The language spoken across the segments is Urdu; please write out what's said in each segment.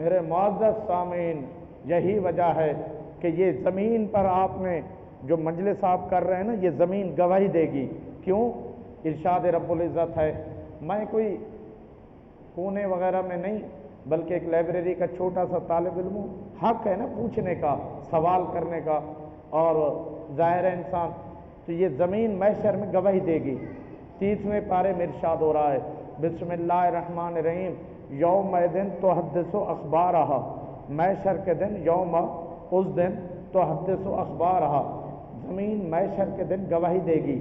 میرے معزز سامعین، یہی وجہ ہے کہ یہ زمین پر آپ نے جو مجلس آپ کر رہے ہیں نا، یہ زمین گواہی دے گی. کیوں؟ ارشاد رب العزت ہے. میں کوئی کونے وغیرہ میں نہیں، بلکہ ایک لائبریری کا چھوٹا سا طالب علم ہوں. حق ہے نا پوچھنے کا، سوال کرنے کا، اور ظاہر ہے انسان. تو یہ زمین محشر میں گواہی دے گی. 30ویں پارے میں ارشاد ہو رہا ہے، بسم اللہ الرحمن الرحیم، یوم دن تحدث اخبارہا. محشر کے دن، یوم اس دن، تحدث اخبارہا، زمین محشر کے دن گواہی دے گی،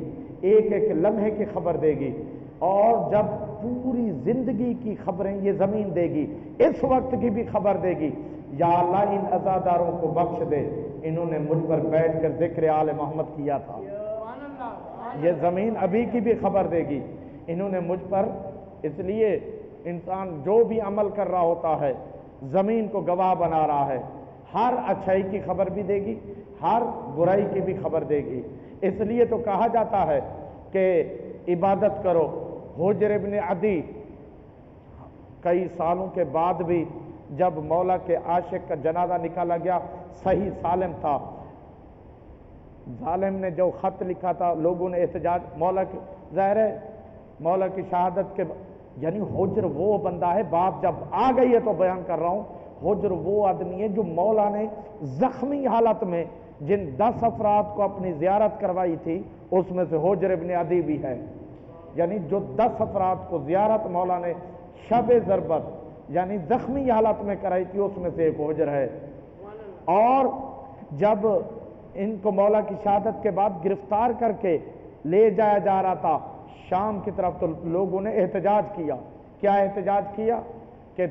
ایک ایک لمحے کی خبر دے گی. اور جب پوری زندگی کی خبریں یہ زمین دے گی، اس وقت کی بھی خبر دے گی. یا اللہ ان عزاداروں کو بخش دے، انہوں نے مجھ پر بیٹھ کر ذکر آل محمد کیا تھا. یہ زمین ابھی کی بھی خبر دے گی، انہوں نے مجھ پر. اس لیے انسان جو بھی عمل کر رہا ہوتا ہے زمین کو گواہ بنا رہا ہے. ہر اچھائی کی خبر بھی دے گی، ہر برائی کی بھی خبر دے گی. اس لیے تو کہا جاتا ہے کہ عبادت کرو. حجر ابن عدی کئی سالوں کے بعد بھی جب مولا کے عاشق کا جنازہ نکالا گیا، صحیح سالم تھا. ظالم نے جو خط لکھا تھا، لوگوں نے احتجاج، مولا کی ظاہر ہے مولا کی شہادت کے، یعنی حجر وہ بندہ ہے، بات جب آ گئی ہے تو بیان کر رہا ہوں. حجر وہ آدمی ہے جو مولا نے زخمی حالت میں جن 10 افراد کو اپنی زیارت کروائی تھی، اس میں سے حجر ابن عدی بھی ہے. یعنی جو 10 افراد کو زیارت مولا نے شب ضربت یعنی زخمی حالت میں کرائی تھی، اس میں سے ایک حجر ہے. اور جب ان کو مولا کی شہادت کے بعد گرفتار کر کے لے جایا جا رہا تھا شام کی طرف، تو لوگوں نے احتجاج کیا. کیا احتجاج کیا؟ کہ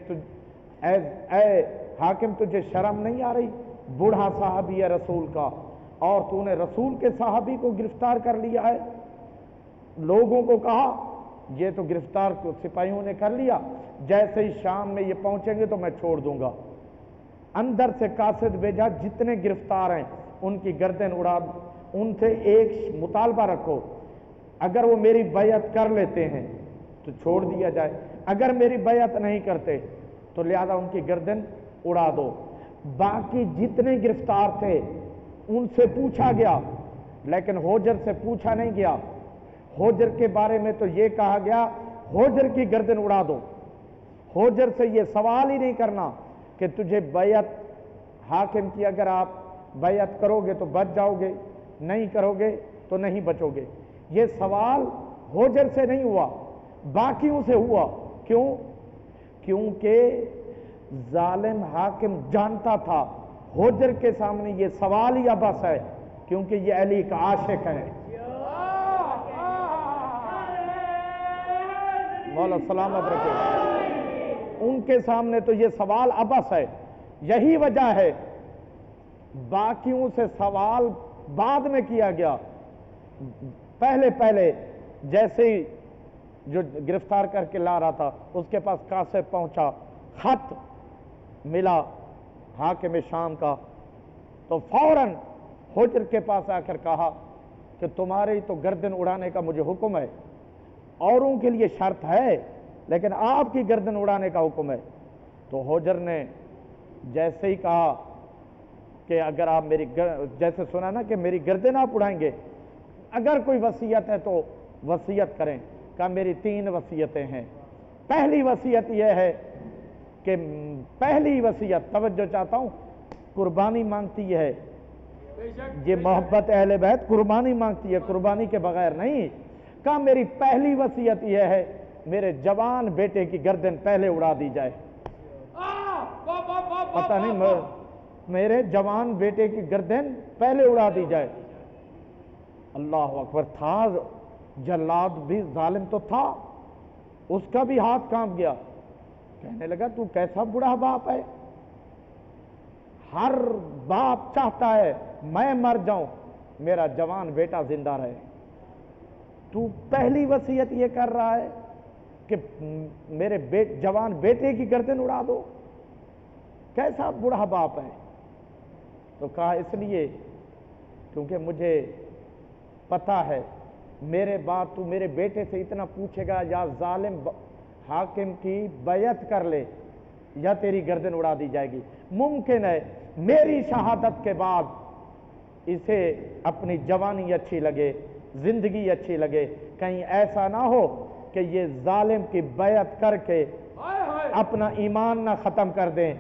اے حاکم، تجھے شرم نہیں آ رہی؟ بوڑھا صحابی ہے رسول کا، اور تو نے رسول کے صحابی کو گرفتار کر لیا ہے. لوگوں کو کہا یہ تو گرفتار سپاہیوں نے کر لیا، جیسے ہی شام میں یہ پہنچیں گے تو میں چھوڑ دوں گا. اندر سے قاصد بھیجا، جتنے گرفتار ہیں ان کی گردن اڑا، ان سے ایک مطالبہ رکھو، اگر وہ میری بیعت کر لیتے ہیں تو چھوڑ دیا جائے، اگر میری بیعت نہیں کرتے تو لہذا ان کی گردن اڑا دو. باقی جتنے گرفتار تھے ان سے پوچھا گیا، لیکن حجر سے پوچھا نہیں گیا. حجر کے بارے میں تو یہ کہا گیا حجر کی گردن اڑا دو. حجر سے یہ سوال ہی نہیں کرنا کہ تجھے بیعت حاکم کی، اگر آپ بیعت کرو گے تو بچ جاؤ گے، نہیں کرو گے تو نہیں بچو گے. یہ سوال حجر سے نہیں ہوا، باقیوں سے ہوا. کیوں؟ کیونکہ ظالم حاکم جانتا تھا حجر کے سامنے یہ سوال ہی عبث ہے، کیونکہ یہ علی کا عاشق ہے. مولا سلامت رکھے. ان کے سامنے تو یہ سوال عبث ہے. یہی وجہ ہے باقیوں سے سوال بعد میں کیا گیا. پہلے جیسے ہی جو گرفتار کر کے لا رہا تھا اس کے پاس قاصد پہنچا، خط ملا حاکم شام کا، تو فوراً حجر کے پاس آ کر کہا کہ تمہاری تو گردن اڑانے کا مجھے حکم ہے، اوروں کے لیے شرط ہے لیکن آپ کی گردن اڑانے کا حکم ہے. تو حجر نے جیسے ہی کہا کہ اگر آپ میری جیسے سنا نا کہ میری گردن آپ اڑائیں گے، اگر کوئی وصیت ہے تو وصیت کریں. کہا میری 3 وصیتیں ہیں. پہلی وصیت یہ ہے کہ پہلی وصیت، توجہ چاہتا ہوں، قربانی مانگتی ہے یہ محبت اہل بیت، قربانی مانگتی ہے، قربانی کے بغیر نہیں. کہا میری پہلی وصیت یہ ہے میرے جوان بیٹے کی گردن پہلے اڑا دی جائے. پتہ نہیں، میرے جوان بیٹے کی گردن پہلے اڑا دی جائے. اللہ اکبر. تھا جلاد بھی، ظالم تو تھا، اس کا بھی ہاتھ کانپ گیا. کہنے لگا تو کیسا بڑا باپ ہے؟ ہر باپ چاہتا ہے میں مر جاؤں میرا جوان بیٹا زندہ رہے. تو پہلی وصیت یہ کر رہا ہے کہ میرے جوان بیٹے کی گردن اڑا دو. کیسا بڑا باپ ہے؟ تو کہا اس لیے کیونکہ مجھے پتا ہے میرے بعد تو میرے بیٹے سے اتنا پوچھے گا، یا ظالم حاکم کی بیعت کر لے یا تیری گردن اڑا دی جائے گی۔ ممکن ہے میری شہادت کے بعد اسے اپنی جوانی اچھی لگے، زندگی اچھی لگے، کہیں ایسا نہ ہو کہ یہ ظالم کی بیعت کر کے اپنا ایمان نہ ختم کر دیں۔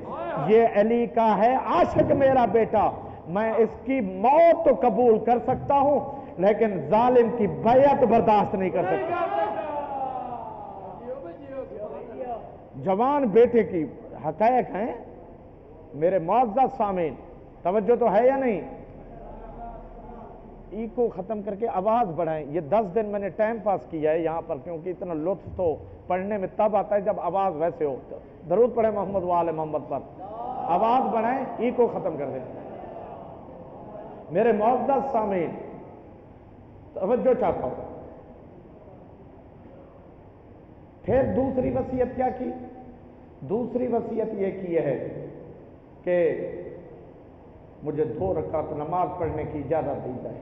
یہ علی کا ہے عاشق میرا بیٹا، میں اس کی موت تو قبول کر سکتا ہوں لیکن ظالم کی بیعت برداشت نہیں کر سکتا۔ جوان بیٹے کی حقائق ہیں میرے معزز سامعین، توجہ تو ہے یا نہیں؟ ای کو ختم کر کے آواز بڑھائیں۔ یہ 10 دن میں نے ٹائم پاس کیا ہے یہاں پر، کیونکہ اتنا لطف تو پڑھنے میں تب آتا ہے جب آواز ویسے ہو۔ درود پڑھیں محمد وآل محمد پر، آواز بڑھائیں، ای کو ختم کر دیں۔ میرے معزز سامعین توجہ چاہتا ہوں۔ پھر دوسری وصیت کیا کی؟ دوسری وصیت یہ کی ہے کہ مجھے 2 رکعت نماز پڑھنے کی اجازت دی جائے،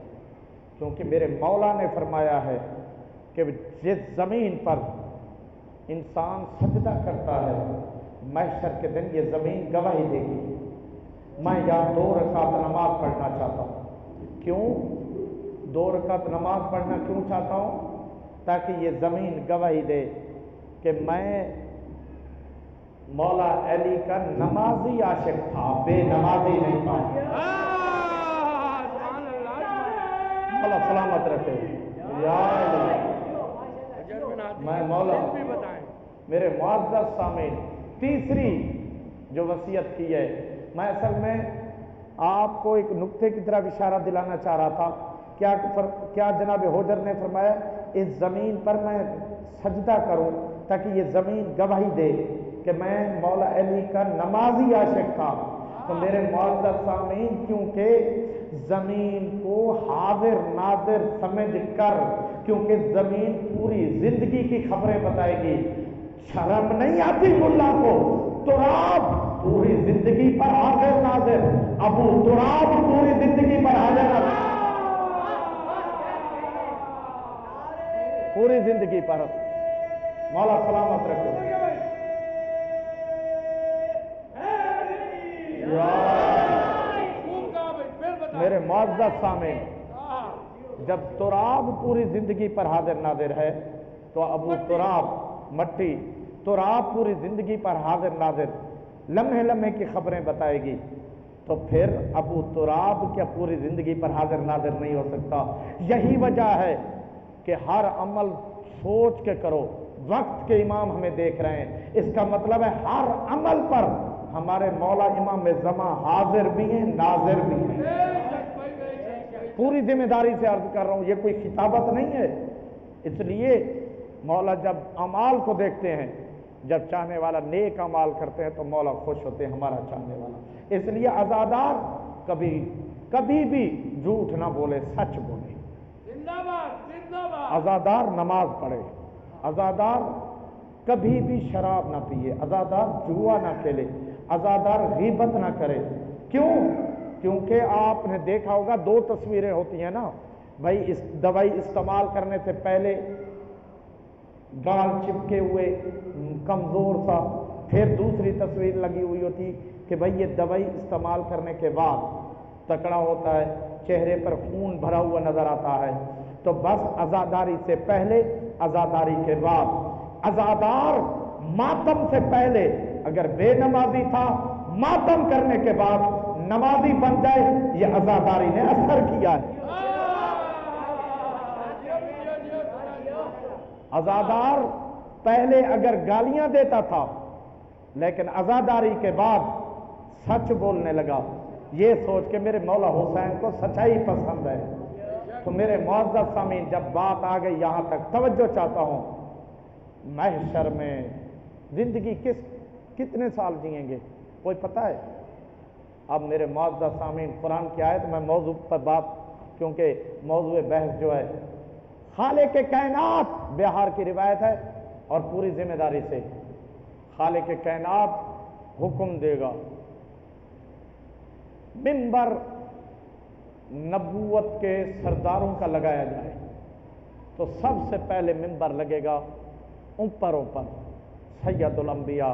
کیونکہ میرے مولا نے فرمایا ہے کہ جس زمین پر انسان سجدہ کرتا ہے محشر کے دن یہ زمین گواہی دے گی۔ میں یہاں 2 رکعت نماز پڑھنا چاہتا ہوں۔ کیوں 2 رکعت نماز پڑھنا کیوں چاہتا ہوں؟ تاکہ یہ زمین گواہی دے کہ میں مولا علی کا نمازی عاشق تھا، بے نمازی نہیں تھا۔ مولا سلامت رکھے یا علی۔ میں مولا میرے معزز سامعین تیسری جو وصیت کی ہے، میں اصل میں آپ کو ایک نقطے کی طرف اشارہ دلانا چاہ رہا تھا۔ کیا جناب حجر نے فرمایا اس زمین پر میں سجدہ کروں تاکہ یہ زمین گواہی دے کہ میں مولا علی کا نمازی عاشق تھا۔ تو میرے معزز سامعین کیونکہ زمین کو حاضر ناظر سمجھ کر، کیونکہ زمین پوری زندگی کی خبریں بتائے گی، شرم نہیں آتی ملا کو؟ تراب پوری زندگی پر حاضر ناظر، ابو تراب پوری زندگی پر حاضر ناظر، پوری زندگی پر۔ مولا سلامت رکھو۔ میرے معزز سامعین جب تراب پوری زندگی پر حاضر ناظر ہے تو ابو تراب مٹی، تراب پوری زندگی پر حاضر ناظر لمحے لمحے کی خبریں بتائے گی، تو پھر ابو تراب کیا پوری زندگی پر حاضر ناظر نہیں ہو سکتا؟ یہی وجہ ہے کہ ہر عمل سوچ کے کرو۔ وقت کے امام ہمیں دیکھ رہے ہیں، اس کا مطلب ہے ہر عمل پر ہمارے مولا امام زمان حاضر بھی ہیں ناظر بھی ہیں۔ پوری ذمہ داری سے عرض کر رہا ہوں، یہ کوئی خطابت نہیں ہے۔ اس لیے مولا جب اعمال کو دیکھتے ہیں، جب چاہنے والا نیک اعمال کرتے ہیں تو مولا خوش ہوتے ہیں، ہمارا چاہنے والا۔ اس لیے عزادار کبھی بھی جھوٹ نہ بولے، سچ بولے۔ عزادار نماز پڑھے، عزادار کبھی بھی شراب نہ پیے، عزادار جوا نہ کھیلے، عزادار غیبت نہ کرے۔ کیوں؟ کیونکہ آپ نے دیکھا ہوگا 2 تصویریں ہوتی ہیں نا بھائی، اس دوائی استعمال کرنے سے پہلے گال چپکے ہوئے کمزور سا، پھر دوسری تصویر لگی ہوئی ہوتی کہ بھائی یہ دوائی استعمال کرنے کے بعد تکڑا ہوتا ہے، چہرے پر خون بھرا ہوا نظر آتا ہے۔ تو بس عزاداری سے پہلے، عزاداری کے بعد، عزادار ماتم سے پہلے اگر بے نمازی تھا، ماتم کرنے کے بعد نمازی بن جائے، یہ عزاداری نے اثر کیا ہے۔ عزادار پہلے اگر گالیاں دیتا تھا لیکن عزاداری کے بعد سچ بولنے لگا، یہ سوچ کے میرے مولا حسین کو سچائی پسند ہے۔ تو میرے معزز سامعین جب بات آ گئی یہاں تک، توجہ چاہتا ہوں، محشر میں زندگی کتنے سال جئیں گے کوئی پتہ ہے؟ اب میرے معزز سامعین قرآن کی آیت میں موضوع پر بات، کیونکہ موضوع بحث جو ہے خالق کائنات، بہار کی روایت ہے اور پوری ذمہ داری سے خالق کائنات حکم دے گا منبر نبوت کے سرداروں کا لگایا جائے، تو سب سے پہلے منبر لگے گا اوپر سید الانبیاء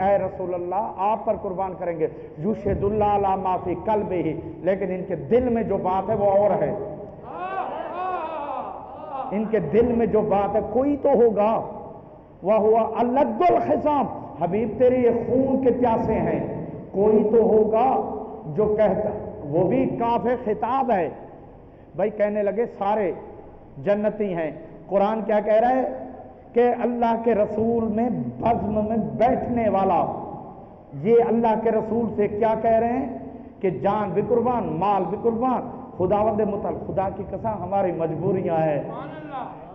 اے رسول اللہ آپ پر قربان کریں گے یشہد اللہ علی ما فی قلبہ لیکن ان کے دل میں جو بات ہے وہ اور ہے ان کے دل میں جو بات ہے کوئی تو ہوگا وَهُوَ أَلَدُّ الْخِصَامِ حبیب تیرے یہ خون کے پیاسے ہیں کوئی تو ہوگا جو کہتا وہ بھی کاف خطاب ہے بھائی کہنے لگے سارے جنتی ہیں قرآن کیا کہہ رہا ہے کہ اللہ کے رسول میں بزم میں بیٹھنے والا یہ اللہ کے رسول سے کیا کہہ رہے ہیں کہ جان بھی قربان مال بھی قربان خداوند مطلق خدا کی قسم ہماری مجبوریاں ہیں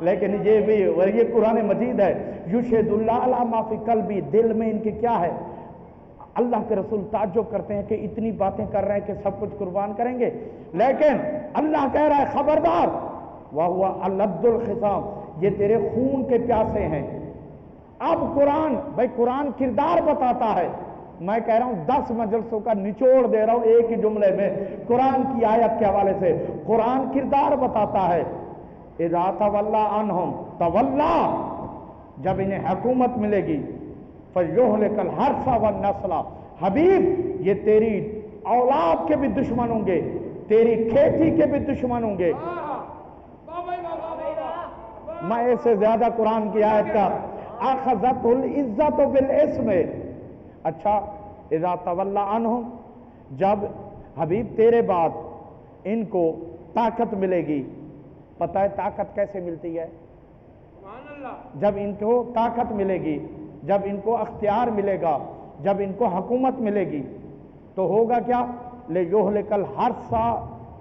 لیکن یہ بھی یہ قرآن مجید ہے یشہد اللہ علی ما فی قلبی دل میں ان کے کیا ہے اللہ کے رسول تعجب کرتے ہیں کہ اتنی باتیں کر رہے ہیں کہ سب کچھ قربان کریں گے لیکن اللہ کہہ رہا ہے خبردار وَهُوَ أَلَدُّ الْخِصَامِ یہ تیرے خون کے پیاسے ہیں اب قرآن بھائی قرآن کردار بتاتا ہے میں کہہ رہا ہوں 10 مجلسوں کا نچوڑ دے رہا ہوں ایک ہی جملے میں قرآن کی آیت کے حوالے سے قرآن کردار بتاتا ہے اذا تولا عنہم تولا جب انہیں حکومت ملے گی فیہلک الحرث والنسل حبیب یہ تیری اولاد کے بھی دشمن ہوں گے تیری کھیتی کے بھی دشمن ہوں گے میں اس سے زیادہ قرآن کی آیت کا اخذت العزت بالاسم اچھا اذا تولا عنہم جب حبیب تیرے بعد ان کو طاقت ملے گی پتہ ہے طاقت کیسے ملتی ہے جب ان کو طاقت ملے گی جب ان کو اختیار ملے گا جب ان کو حکومت ملے گی تو ہوگا کیا لیہلک الحرث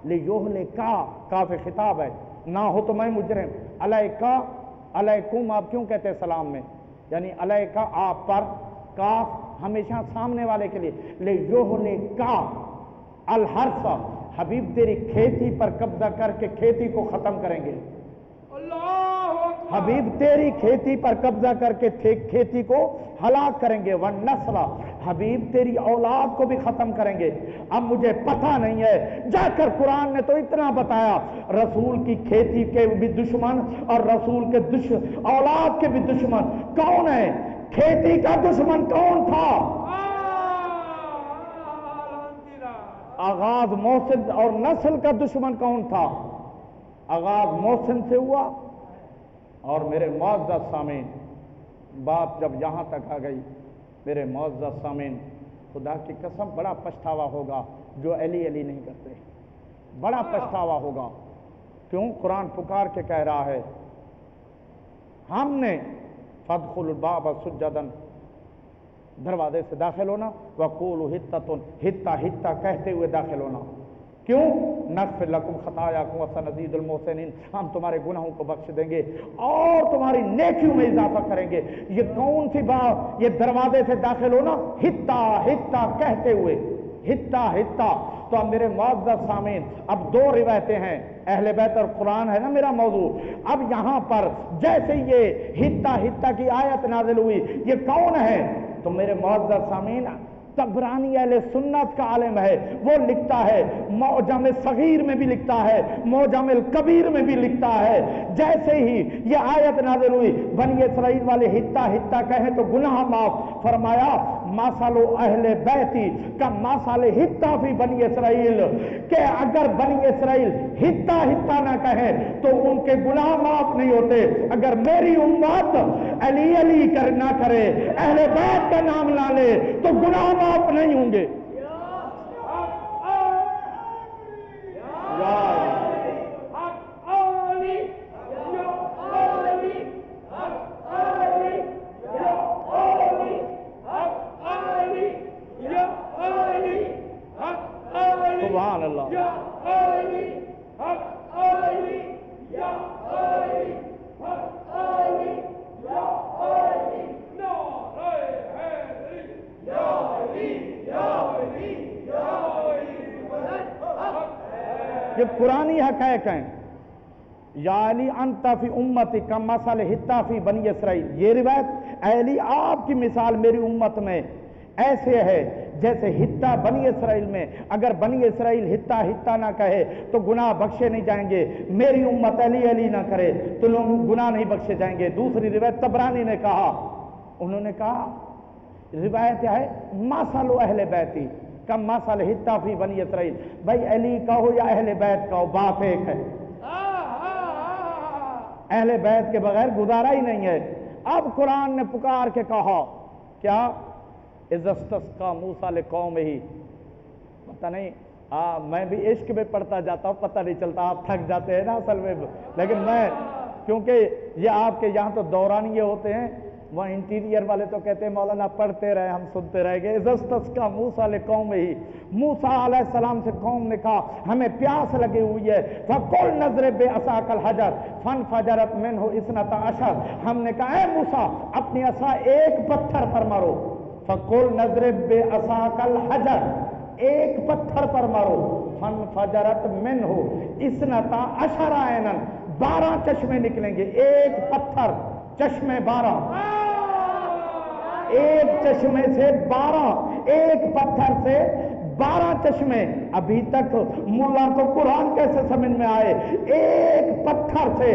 لیہلکا کاف خطاب ہے نہ ہو تو میں مجرم علیکا علیکم آپ کیوں کہتے ہیں سلام میں یعنی علیکا آپ پر کاف ہمیشہ سامنے والے کے لیے لیہلکا الحرث حبیب تیری کھیتی پر قبضہ کر کے کھیتی کو ختم کریں گے حبیب تیری کھیتی پر قبضہ کر کے کھیتی کو ہلاک کریں گے والنسل حبیب تیری اولاد کو بھی ختم کریں گے اب مجھے پتہ نہیں ہے جا کر قرآن نے تو اتنا بتایا رسول کی کھیتی کے بھی دشمن اور رسول کے اولاد کے بھی دشمن کون ہے کھیتی کا دشمن کون تھا آغاز محسن اور نسل کا دشمن کون تھا آغاز محسن سے ہوا اور میرے معزز سامعین بات جب یہاں تک آ گئی میرے معزز سامعین خدا کی قسم بڑا پچھتاوا ہوگا جو علی علی نہیں کرتے بڑا پچھتاوا ہوگا کیوں قرآن پکار کے کہہ رہا ہے ہم نے فادخلوا الباب سجدا دروازے سے داخل ہونا وقولوا حطۃ حطہ کہتے ہوئے داخل ہونا کیوں نغفر لکم خطایاکم وسنزید المحسنین ہم تمہارے گناہوں کو بخش دیں گے اور تمہاری نیکیوں میں اضافہ کریں گے یہ کون سی بات یہ دروازے سے داخل ہونا حطہ کہتے ہوئے حطہ تو اب میرے معزز سامعین اب 2 روایتیں ہیں اہل بیت اور قرآن ہے نا میرا موضوع اب یہاں پر جیسے یہ حطہ کی آیت نازل ہوئی یہ کون ہے تو میرے معزز سامعین طبرانی اہل سنت کا عالم ہے وہ لکھتا ہے معجم صغیر میں بھی لکھتا ہے معجم الکبیر میں بھی لکھتا ہے جیسے ہی یہ آیت نازل ہوئی بنی اسرائیل والے حطہ کہیں تو گناہ معاف فرمایا مثل اہل بیتی کا مثل حطہ فی بنی اسرائیل کہ اگر بنی اسرائیل حطہ نہ کہیں تو ان کے گناہ معاف نہیں ہوتے اگر میری امت علی نہ کرے اہل بیت کا نام نہ لے تو گناہ معاف نہیں ہوں گے سبحان اللہ یہ قرآنی حقائق ہیں یا علی انت فی امتی کمثل حطہ فی بنی اسرائیل یہ روایت اے علی آپ کی مثال میری امت میں ایسے ہے جیسے حطہ بنی اسرائیل میں اگر بنی اسرائیل حطہ نہ کہے تو گناہ بخشے نہیں جائیں گے میری امت علی نہ کرے تو لوگ گناہ نہیں بخشے جائیں گے دوسری روایت طبرانی نے کہا انہوں نے کہا روایت ہے ماسل اہل بیتی کم ماسل حتہ فی بنی اسرائیل، بھائی علی کہو یا اہل بیت کہو، بات ایک ہے، اہل بیت کے بغیر گزارا ہی نہیں ہے۔ اب قرآن نے پکار کے کہا کیا، اذ استسقى موسیٰ لقومہ، پتہ نہیں میں بھی عشق میں پڑھتا جاتا ہوں، پتہ نہیں چلتا، آپ تھک جاتے ہیں نا اصل میں، لیکن میں کیونکہ یہ آپ کے یہاں تو دورانیے ہوتے ہیں، وہاں انٹیریئر والے تو کہتے ہیں مولانا پڑھتے رہے ہم سنتے رہ گئے۔ اذ استسقى موسیٰ لقومہ، موسیٰ علیہ السلام سے قوم نے کہا ہمیں پیاس لگی ہوئی ہے، فَقُلْ نَضْرِب بِعَصَاكَ الْحَجَرَ فَانْفَجَرَتْ مِنْهُ اثْنَتَ عَشَرَ، ہم نے کہا اے موسیٰ اپنی عصا ایک پتھر پر مارو، فَقُلْ نَضْرِب بِعَصَاكَ الْحَجَرَ، ایک پتھر پر مارو، فَانْفَجَرَتْ مِنْهُ اثْنَتَ عَشَرَ عَيْنًا، 12 چشمے نکلیں گے، ایک پتھر چشمے 12، ایک چشمے سے 12، ایک پتھر سے 12 چشمے۔ ابھی تک ملا کو قرآن کیسے سمجھ میں آئے، ایک پتھر سے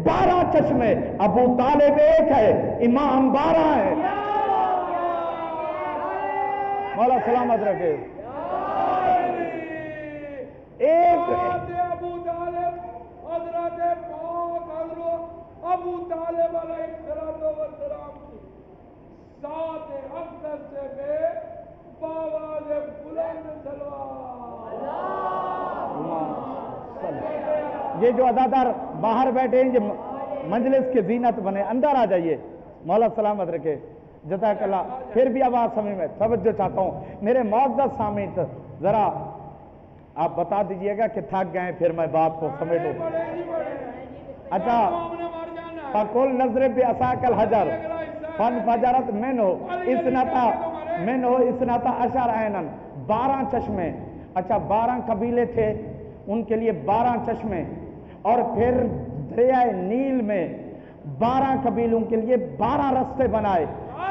12 چشمے، ابو طالب ایک ہے، امام 12 ہے، مولا سلامت رکھے۔ ایک ابو طالب حضرت پاک حضرت ابو طالب علیہ السلام کی ذات اقدس سے بے باواز بلند سلوات۔ یہ جو ادادار باہر بیٹھے ہیں یہ مجلس کی زینت بنے، اندر آ جائیے، مولا سلامت رکھے، جزاک اللہ۔ پھر بھی آواز سمجھ میں توجہ چاہتا ہوں میرے معزز سامعین، ذرا آپ بتا دیجئے گا کہ تھک گئے پھر میں بات کو سمیٹوں۔ اچھا، فَقُلْ نَضْرِب بِعَصَاكَ الْحَجَرَ فَانْفَجَرَتْ مِنْهُ اثْنَتَ عَشَرَ عَيْنًا، 12 چشمے۔ اچھا 12 قبیلے تھے، ان کے لیے 12 چشمے، اور پھر دریائے نیل میں 12 قبیلوں کے لیے 12 رستے بنائے۔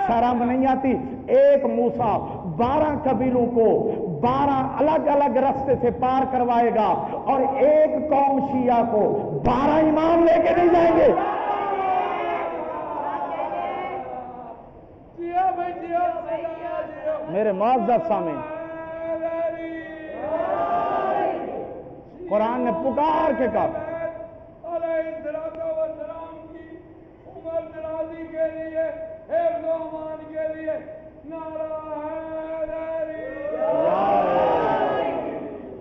شرم نہیں آتی، ایک موسیٰ 12 قبیلوں کو 12 الگ الگ رستے سے پار کروائے گا، اور ایک قوم شیعہ کو 12 امام لے کے نہیں جائیں گے۔ میرے معزز سامعین، قرآن نے پکار کے کہا علیہ السلام کی عمر درازی کے لیے، حفظ و امان کے لیے نعرہ حیدری۔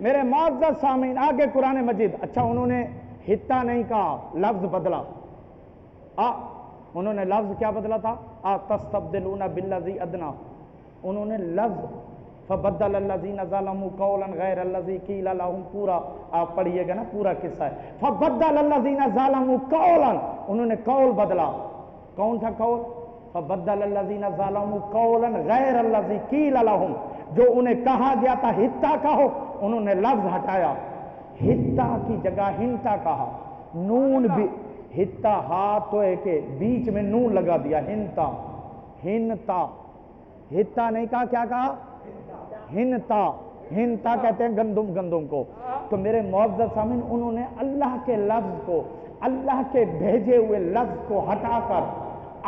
میرے معزز سامعین، آگے قرآن مجید، اچھا انہوں نے حتہ نہیں کہا، لفظ بدلا، انہوں نے لفظ کیا بدلا تھا، تستبدلون بالذی ادنا، انہوں نے لفظ فبدل الذین ظلموا قولا غیر الذی قیل لهم، پورا آپ پڑھیے گا نا، پورا قصہ ہے، فبدل الذین ظلموا قولا، انہوں نے قول بدلا، کون تھا قول، فبدل الذین ظلموا قولا غیر الذی قیل لهم، جو انہیں کہا گیا تھا حتہ کہو، انہوں نے لفظ ہٹایا، حتہ کی جگہ ہنتا کہا، نون بھی حتہ ہاتھ تو ایک بیچ میں نون لگا دیا، ہنتا، ہنتا، حتہ نہیں کہا، کیا کہا، ہنتا، ہنتا کہتے ہیں گندم کو۔ تو میرے معزز سامعین، انہوں نے اللہ کے لفظ کو، اللہ کے بھیجے ہوئے لفظ کو ہٹا کر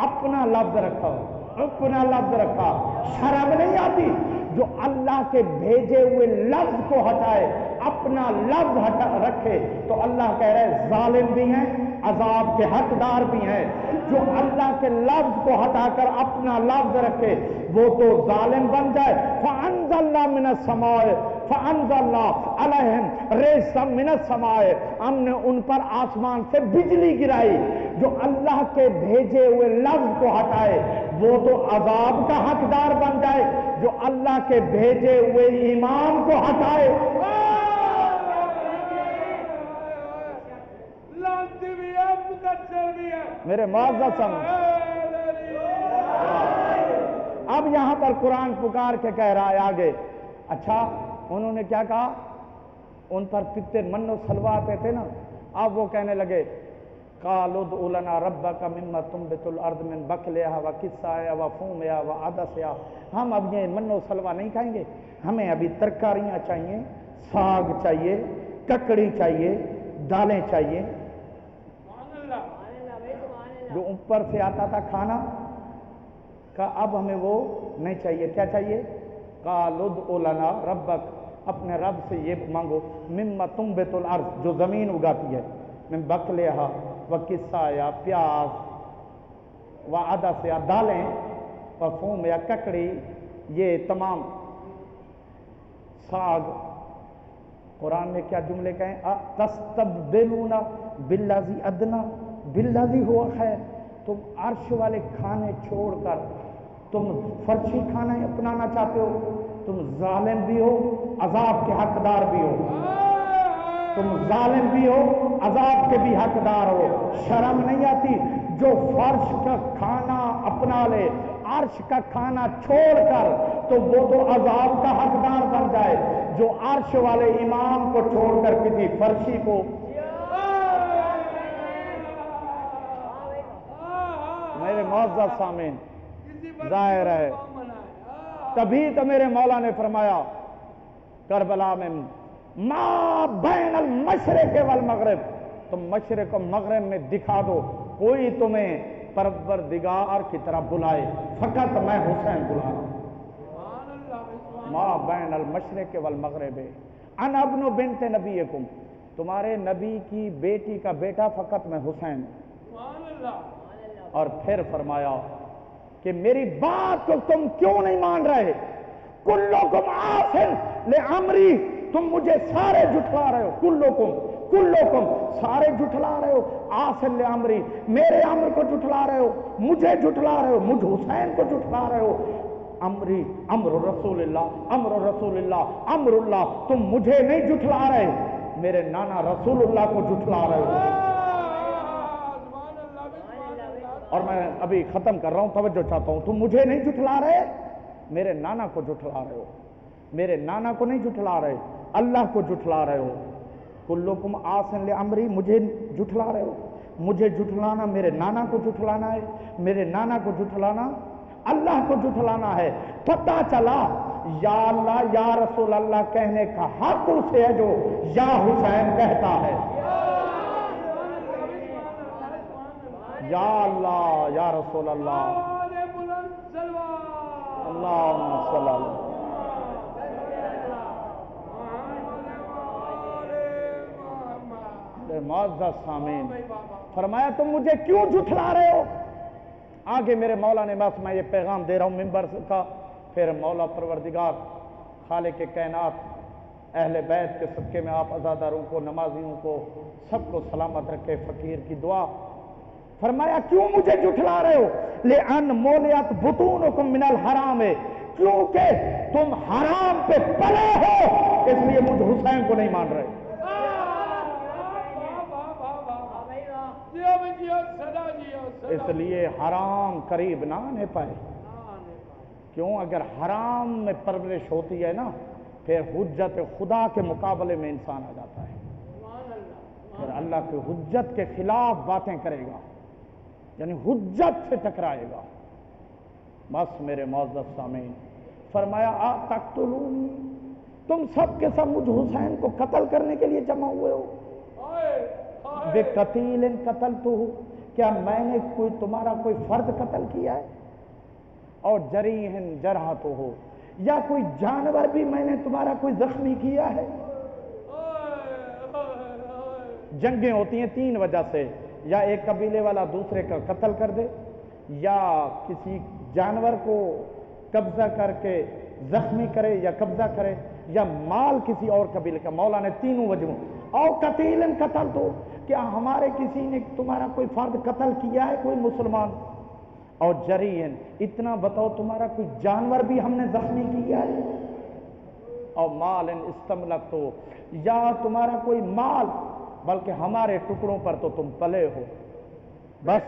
اپنا لفظ رکھا، اپنا لفظ رکھا۔ شرم نہیں آتی جو اللہ کے بھیجے ہوئے لفظ کو ہٹائے، اپنا لفظ رکھے، تو اللہ کہہ رہے ظالم بھی ہیں، عذاب کے حقدار بھی ہیں۔ جو اللہ کے لفظ کو ہٹا کر اپنا لفظ رکھے وہ تو ظالم بن جائے۔ فَأَنزَلْنَا مِنَ السَّمَاءِ فَأَنزَلْنَا عَلَيْهِمْ رِجْزًا مِنَ السَّمَاءِ، ہم نے ان پر آسمان سے بجلی گرائی۔ جو اللہ کے بھیجے ہوئے لفظ کو ہٹائے وہ تو عذاب کا حقدار بن جائے، جو اللہ کے بھیجے ہوئے ایمان کو ہٹائے۔ میرے معزز سامنے، اب یہاں پر قرآن پکار کے کہہ رہا ہے آگے، اچھا انہوں نے کیا کہا، ان پر کتنے من و سلوا آتے تھے نا، اب وہ کہنے لگے قَالُوا ادْعُ لَنَا رَبَّكَ مِمَّا تُنبِتُ الْأَرْضُ مِن بَقْلِهَا وَقِثَّائِهَا وَفُومِهَا وَعَدَسِهَا، ہم اب یہ من و سلوا نہیں کھائیں گے، ہمیں ابھی ترکاریاں چاہیے، ساگ چاہیے، ککڑی چاہیے، دالیں چاہیے، جو اوپر سے آتا تھا کھانا کہا اب ہمیں وہ نہیں چاہیے، کیا چاہیے؟ قالوا ادع لنا ربک، اپنے رب سے یہ مانگو، مما تنبت الارض، جو زمین اگاتی ہے، من بقلہا و قصا، پیاز و عدس، یا دالیں، و فوم، یا ککڑی، یہ تمام ساگ۔ قرآن میں کیا جملے کہیں؟ تستبدلون بالذی ادنی بالذی ہوا خیر، تم عرش والے کھانے چھوڑ کر تم فرشی کھانا اپنانا چاہتے ہو؟ تم ظالم بھی ہو، عذاب کے حقدار بھی ہو، تم ظالم بھی ہو، عذاب کے بھی حقدار ہو۔ شرم نہیں آتی جو فرش کا کھانا اپنا لے، عرش کا کھانا چھوڑ کر، تو وہ تو عذاب کا حقدار بن جائے، جو عرش والے امام کو چھوڑ کر کسی فرشی کو۔ میرے معزز سامعین، ظاہر ہے تبھی تو میرے مولا نے فرمایا کربلا میں، ما بین المشرق والمغرب، تم مشرق و مغرب میں دکھا دو کوئی تمہیں پروردگار کی طرف بلائے، فقط میں حسین بلا رہا ہوں۔ ما بین المشرق والمغرب انا ابن بنت نبیکم، تمہارے نبی کی بیٹی کا بیٹا فقط میں حسین ہوں۔ اور پھر فرمایا کہ میری بات کو تم کیوں نہیں مان رہے؟ کلکم عاصٍ لامری، تم مجھے سارے جھٹلا رہے ہو، کلکم سارے جھٹلا رہے ہو، عاصٍ لامری، میرے امر کو جھٹلا رہے ہو، مجھے جھٹلا رہے ہو، مجھ حسین کو جھٹلا رہے ہو۔ امری امر رسول اللہ، امر رسول اللہ، امر اللہ، تم مجھے نہیں جھٹلا رہے، میرے نانا رسول اللہ کو جھٹلا رہے ہو۔ اور میں ابھی ختم کر رہا ہوں، توجہ چاہتا ہوں، تم مجھے نہیں جھٹلا رہے، میرے نانا کو جھٹلا رہے ہو، میرے نانا کو نہیں جھٹلا رہے، اللہ کو جھٹلا رہے ہو۔ کلکم عاصٍ لامری، مجھے جھٹلا رہے ہو، مجھے جھٹلانا میرے نانا کو جھٹلانا ہے، میرے نانا کو جھٹلانا اللہ کو جھٹلانا ہے۔ پتہ چلا یا اللہ یا رسول اللہ کہنے کا حق اسے ہے جو یا حسین کہتا ہے۔ یا اللہ یا رسول اللہ، اللہم صلی اللہ۔ معزز سامعین، فرمایا تم مجھے کیوں جھٹلا رہے ہو؟ آگے میرے مولا نے، بس میں یہ پیغام دے رہا ہوں ممبر کا، پھر مولا پروردگار خالق کائنات اہل بیت کے صدقے میں آپ عزاداروں کو، نمازیوں کو، سب کو سلامت رکھے، فقیر کی دعا۔ فرمایا کیوں مجھے جھٹلا رہے ہو؟ لأن مولیت بطونکم من الحرام، کیونکہ تم حرام پہ پلے ہو، اس لیے مجھ حسین کو نہیں مان رہے۔ اس لیے حرام قریب نہ آنے پائے، کیوں؟ اگر حرام میں پرورش ہوتی ہے نا، پھر حجت خدا کے مقابلے میں انسان آ جاتا ہے، پھر اللہ کی حجت کے خلاف باتیں کرے گا، یعنی حجت سے ٹکرائے گا۔ بس میرے معزز سامعین، فرمایا تقتلونی، تم سب کے سب مجھ حسین کو قتل کرنے کے لیے جمع ہوئے ہو۔ بقتیل قتلتہ، کیا میں نے کوئی تمہارا کوئی فرد قتل کیا ہے؟ اور جریح جرحتہ، یا کوئی جانور بھی میں نے تمہارا کوئی زخمی کیا ہے؟ جنگیں ہوتی ہیں تین وجہ سے، یا ایک قبیلے والا دوسرے کا قتل کر دے، یا کسی جانور کو قبضہ کر کے زخمی کرے یا قبضہ کرے، یا مال کسی اور قبیلے کا۔ مولا نے تینوں وجہوں، او قتیل قتل، تو کیا ہمارے کسی نے تمہارا کوئی فرد قتل کیا ہے، کوئی مسلمان؟ اور جریحن، اتنا بتاؤ تمہارا کوئی جانور بھی ہم نے زخمی کیا ہے؟ اور مال استملک، تو یا تمہارا کوئی مال، بلکہ ہمارے ٹکڑوں پر تو تم پلے ہو۔ بس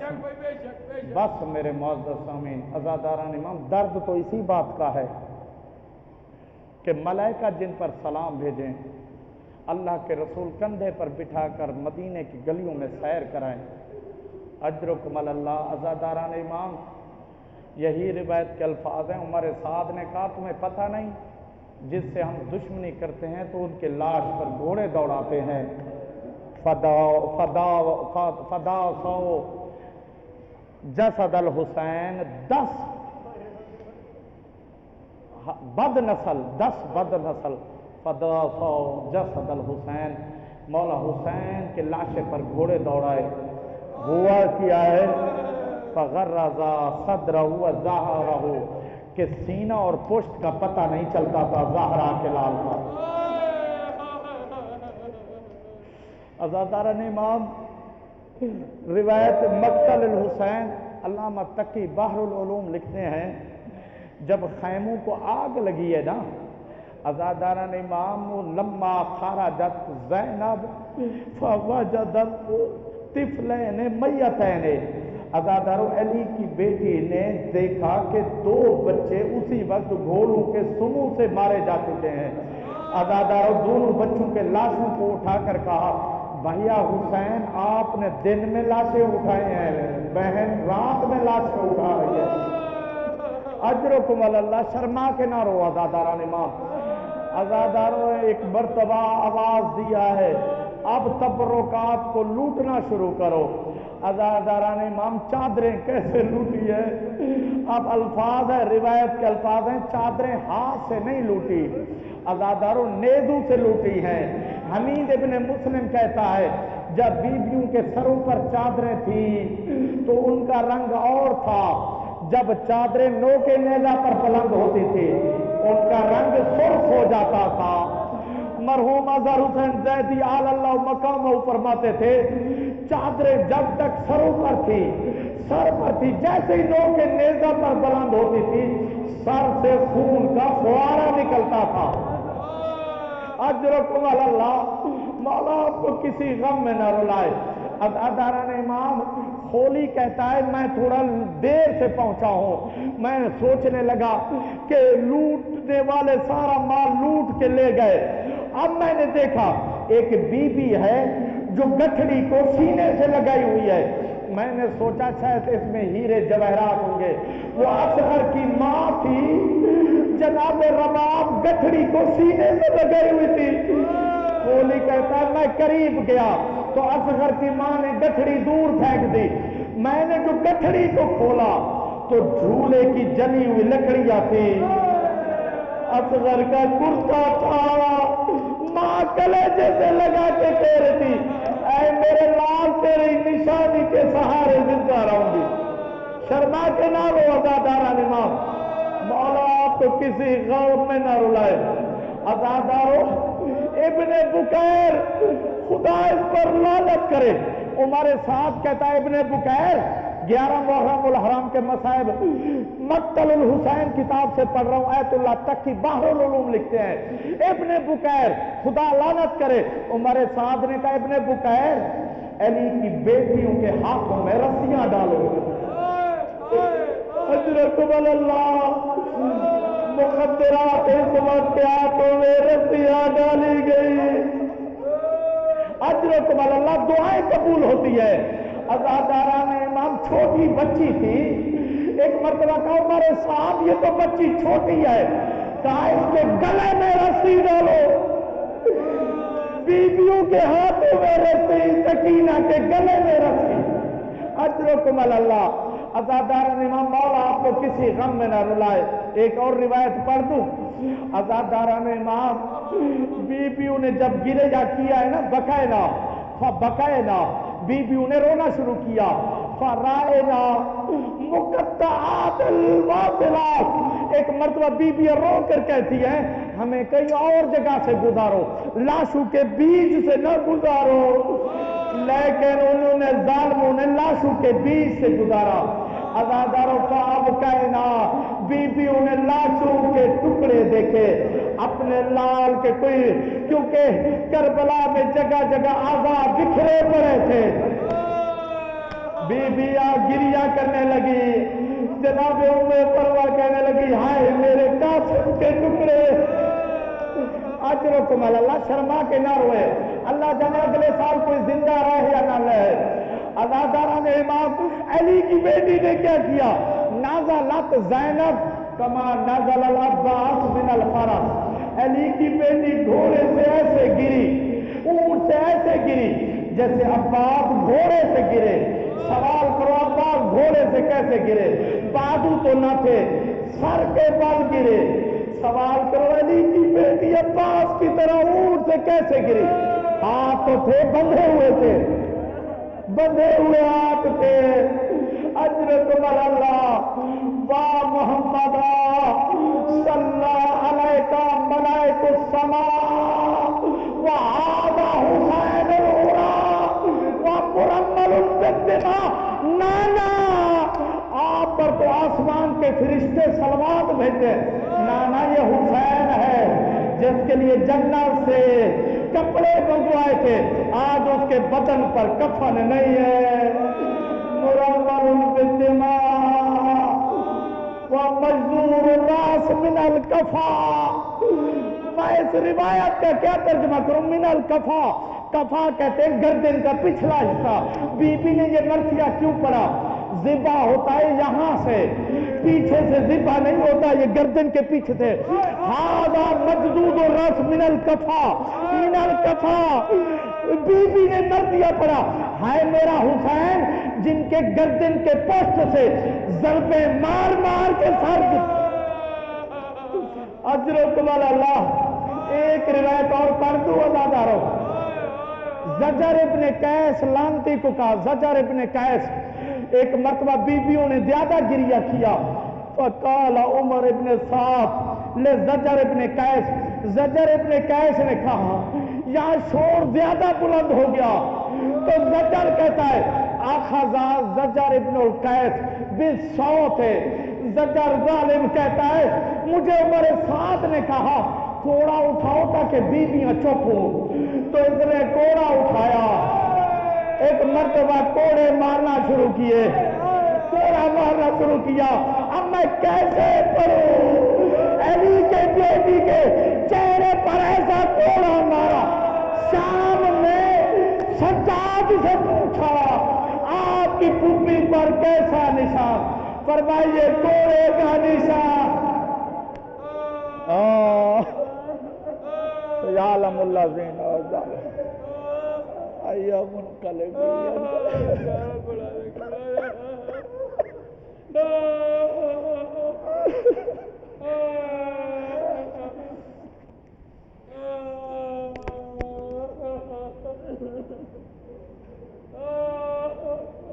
میرے معزز سامعین، عزاداران امام، درد تو اسی بات کا ہے کہ ملائکہ جن پر سلام بھیجیں، اللہ کے رسول کندھے پر بٹھا کر مدینے کی گلیوں میں سیر کرائیں، اجرکم اللہ۔ عزاداران امام، یہی روایت کے الفاظ ہیں۔ عمر سعد نے کہا تمہیں پتہ نہیں، جس سے ہم دشمنی کرتے ہیں تو ان کے لاش پر گھوڑے دوڑاتے ہیں، فدا سو جسد الحسین 10 بد نسل 10 بد نسل فداسو جسد الحسین، مولا حسین کے لاشے پر گھوڑے دوڑائے، ہوا کیا ہے فغرزا صدرہ وظہرہ، کہ سینہ اور پشت کا پتہ نہیں چلتا تھا زہرا کے لال کا۔ عزاداران امام روایت مقتل الحسین، علامہ تقی بحر العلوم لکھتے ہیں جب خیموں کو آگ لگی ہے نا عزاداران امام، لما خرجت زینب فوجدت طفلین میتین، عزادارو علی کی بیٹی نے دیکھا کہ 2 بچے اسی وقت گھوڑوں کے سموں سے مارے جا چکے ہیں۔ عزادارو دونوں بچوں کے لاشوں کو اٹھا کر کہا بھیا حسین آپ نے دن میں لاشیں اٹھائے ہیں، بہن رات میں لاشیں اٹھا رہی ہے۔ اجرکم اللہ، شرما کے نہ رو عزاداران امام۔ عزاداروں نے ایک مرتبہ آواز دیا ہے اب تبرکات کو لوٹنا شروع کرو۔ عزاداران امام چادریں کیسے لوٹی ہے؟ اب الفاظ ہے، روایت کے الفاظ ہیں، چادریں ہاتھ سے نہیں لوٹی، عزاداروں نیزوں سے لوٹی ہیں۔ حمید ابن مسلم کہتا ہے جب بیویوں کے سروں پر چادریں تھیں تو ان کا رنگ اور تھا، جب چادریں نوکے نیزہ پر بلند ہوتی تھی ان کا رنگ سرخ ہو جاتا تھا۔ مرحوم اظہر حسین زیدی آل اللہ مقامہ فرماتے تھے چادریں جب تک سروں پر تھی، سر پر تھی، جیسے ہی نوکے نیزہ پر بلند ہوتی تھی سر سے خون کا فوارہ نکلتا تھا۔ اجرکم اللہ، مولا آپ کو کسی غم میں نہ رلائے۔ عزاداران امام ہولی کہتا ہے میں تھوڑا دیر سے پہنچا ہوں، میں سوچنے لگا کہ لوٹنے والے سارا مال لوٹ کے لے گئے، اب میں نے دیکھا ایک بی بی ہے جو گٹھڑی کو سینے سے لگائی ہوئی ہے، میں نے سوچا شاید اس میں ہیرے جواہرات ہوں گے، وہ اصغر کی ماں تھی، جناب رباب گٹھڑی کو سینے سے لگائی ہوئی تھی۔ ہولی کہتا ہے میں قریب گیا تو اصغر کی ماں نے گٹھڑی دور پھینک دی، میں نے جو گٹھڑی کو کھولا تو جھولے کی جلی ہوئی لکڑیاں تھی، اصغر کا کرتا تھا، ماں کلیجے سے لگا کے کہہ رہی تھی اے میرے لال تیری نشانی کے سہارے زندہ رہوں گی۔ شرما کے نہ رو عزاداران امام، مولا آپ کو کسی غور میں نہ رلائے۔ عزادارو ابن بکیر خدا اس پر لعنت کرے، عمر سعد کہتا ہے ابن بکیر 11 محرم الحرام کے مصائب مقتل الحسین کتاب سے پڑھ رہا ہوں، آیت اللہ تقی بحر العلوم لکھتے ہیں ابن بکیر خدا لعنت کرے، عمر سعد نے کہا ابن بکیر علی کی بیٹیوں کے ہاتھوں میں رسیاں ڈالو۔ اجرکم اللہ، مخدرات اس وقت کے ہاتھوں میں رسیاں ڈالی گئی۔ اجرکم اللہ، دعائیں قبول ہوتی ہے۔ عزاداران امام چھوٹی بچی تھی، ایک مرتبہ کہا عمر صاحب یہ تو بچی چھوٹی ہے، کہا اس کے گلے میں رسی ڈالو، بیویوں کے ہاتھوں میں رسی، سکینہ کے گلے میں رسی۔ اجرکم اللہ، عزاداران امام مولا آپ کو کسی غم میں نہ رلائے۔ ایک اور روایت پڑھ دوں، عزاداران امام بیویوں نے جب گریہ کیا ہے نا بکائنا فبکائنا، بیویوں نے رونا شروع کیا، فرائنا مقطعات الواصلات، ایک مرتبہ بیویاں رو کر کہتی ہیں ہمیں کہیں اور جگہ سے گزارو، لاشوں کے بیچ سے نہ گزارو، لیکن انہوں نے ظالموں نے لاشوں کے بیچ سے گزارا۔ عزاداروں فابکائنا، بیویوں نے لاشوں کے ٹکڑے دیکھے اپنے لال کے، کوئی کیونکہ کربلا میں جگہ جگہ آزاد بکھرے پڑے تھے، بیویاں گریہ کرنے لگی، جناب ام پروا کہنے لگی ہائے میرے قاسم کے ٹکڑے۔ اجرکم اللہ، شرما کے نہ روئے، اللہ جانے اگلے سال کوئی زندہ رہے یا نہ رہے۔ عزاداران امام علی کی بیٹی نے کیا کیا، نازلت زینب کما نازل العباس من الفرس، علی کی بیٹی گھوڑے سے ایسے گری، اونٹ سے ایسے گری جیسے عباس گھوڑے سے گرے۔ سوال کرو عباس گھوڑے سے کیسے گرے؟ بازو تو نہ تھے، سر کے بل گرے، سوال کرو علی کی بیٹی عباس کی طرح اونٹ سے کیسے گری؟ ہاتھ تو تھے بندھے ہوئے تھے، بندھے ہوئے ہاتھ تھے. اجرکم اللہ وا محمد صلی علیک ملائک السماء وہذا حسین ومرمل بالدماء. نانا آپ پر تو آسمان کے فرشتے صلوات بھیجتے. نانا یہ حسین ہے جس کے لیے جنت سے کپڑے منگوائے تھے، آج اس کے بدن پر کفن نہیں ہے. مرمل بالدماء ومجذور الراس من الکفا. میں اس روایت کا کیا ترجمہ کروں؟ من الکفا، کفا کہتے ہیں گردن کا پچھلا حصہ. بی بی نے یہ مرثیہ کیوں پڑھا؟ ذبح ہوتا ہے یہاں سے، پیچھے سے ذبح نہیں ہوتا، یہ گردن کے پیچھے سے. ہاذا مجذوذ الراس من الکفا، من الکفا. بی بی نے مرثیہ پڑھا، ہائے میرا حسین جن کے گردن کے پشت سے ضربیں مار مار کے سر. اجرکم اللہ. ایک روایت اور پڑھ دوں عزادارو. زجر ابن قیس لانتی کو کہا، زجر ابن قیس ایک مرتبہ بیویوں نے زیادہ گریہ کیا. فقال عمر ابن سعد لزجر ابن قیس، زجر ابن قیس نے کہا یہاں شور زیادہ بلند ہو گیا. تو زجر کہتا ہے اخذا زجر ابن القیس بالصوت. زجر ظالم کہتا ہے مجھے عمر سعد نے کہا کوڑا اٹھاؤ تاکہ بیویاں چپ ہو. تو اس نے کوڑا اٹھایا، ایک مرتبہ کوڑے مارنا شروع کیے، کوڑا مارنا شروع کیا. اب میں کیسے پڑھوں؟ علی کے بیٹی کے چہرے پر ایسا کوڑا مارا. شام میں سجاد سے پوچھا آپ کی پھوپھی پر کیسا نشان؟ فرمائیے کوڑے کا نشان. یعلم اللہ زین اور ظالم ایام منقلب.